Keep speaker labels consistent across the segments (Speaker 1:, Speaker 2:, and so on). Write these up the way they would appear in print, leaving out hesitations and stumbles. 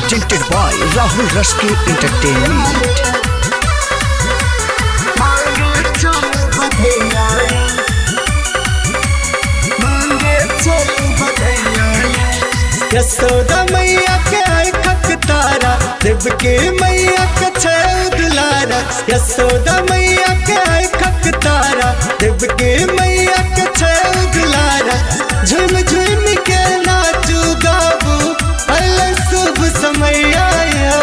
Speaker 1: presented by Rahul Raski Entertainment.
Speaker 2: Yashoda मैया के आई खक तारा, देव के मैया के छे दुलारा। यशोदा मैया के आई खक तारा, देव के मैया के छे दुलारा। झूम झूम के नाचू गाबू, अल शुभ समय आयो।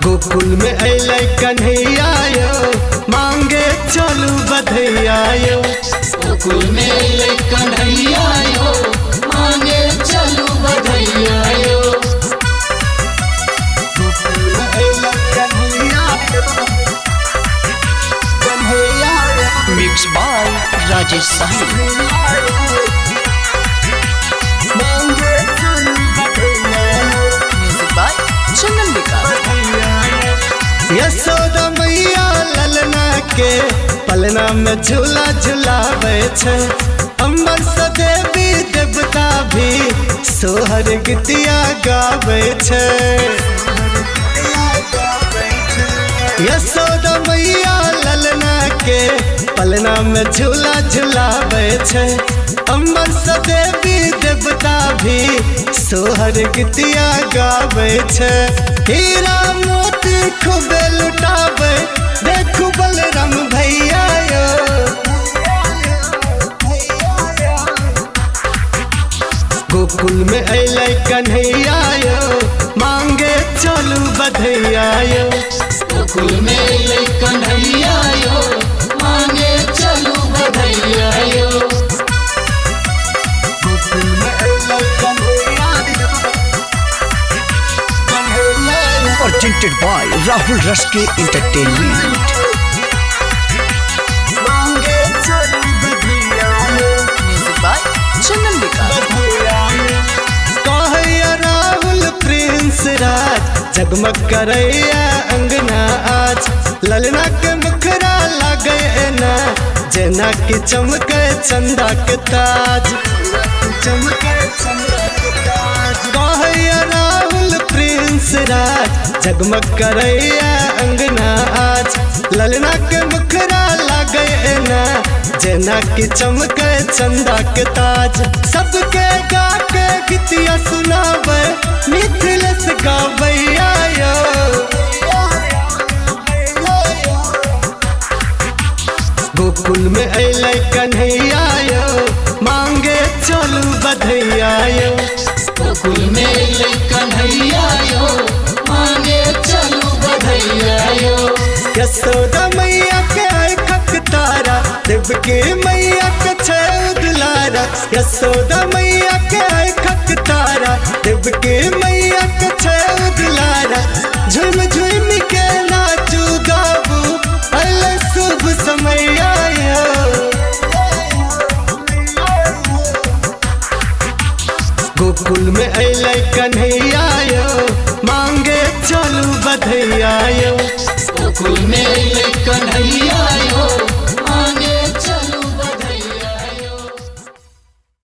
Speaker 2: गोकुल में अलै कन्हैया आयो, मांगे चलू बधैया आयो।
Speaker 3: गोकुल में अलै कन्हैया आयो, मांगे चलू बधैया आयो।
Speaker 2: गोकुल में अलै कन्हैया आयो, कन्हैया आयो।
Speaker 1: Mixed by Rajesh Sahni.
Speaker 2: मांगे चलू बधैया आयो।
Speaker 1: Music by Chandan Vikas.
Speaker 2: Yashoda मैया ललना के पलना में झूला झुलावे छे। अम्बर से देवी देवता भी सोहर गीतिया गावे छे। यशोदा मैया ललना के पलना में झूला झुलावे छे। अम्बर से देवी देवता भी सोहर गीतिया गावे छे। हीरा मोती खूबे लुटावे, देखू बलराम भैया यो। गोकुल में अलै कन्हैया यो, मांगे चलू बधैया यो।
Speaker 3: गोकुल में अलै कन्हैया आयो, मांगे चलू बधैया आयो।
Speaker 2: गोकुल में अलै कन्हैया यो, कन्हैया यो।
Speaker 1: Presented by Rahul Raski Entertainment.
Speaker 2: मांगे चलू बधैया यो।
Speaker 1: Music by Chandan Vikas.
Speaker 2: कहैया राहुल प्रिंस राज, जगमग करैया अंगना आज। ललना के मुखरा लागे ना, जेना कि चमके चंदा के ताज। चमके चंदा के ताज। कहैया राहुल प्रिंस राज, जगमग करैया अंगना आज। ललना के मुखरा लागे ना, जेना कि चमके चंदा के ताज। सबके गा के गीतिया सुनावे, मिथिलेश गावैया यो। गोकुल में अलै कन्हैया यो, मांगे चलू बधैया यो।
Speaker 3: गोकुल में अलै कन्हैया आयो, मांगे चलू बधैया आयो।
Speaker 2: यशोदा मैया के आई खक तारा, देव के मैया के छे दुलारा। यशोदा मैया के आई खक तारा, देव के मैया के छे दुलारा। झूम झूम के नाचू गाबू, अल शुभ समय आयो। गोकुल में अलै कन्हैया आयो, मांगे चलू बधैया आयो।
Speaker 3: गोकुल में अलै कन्हैया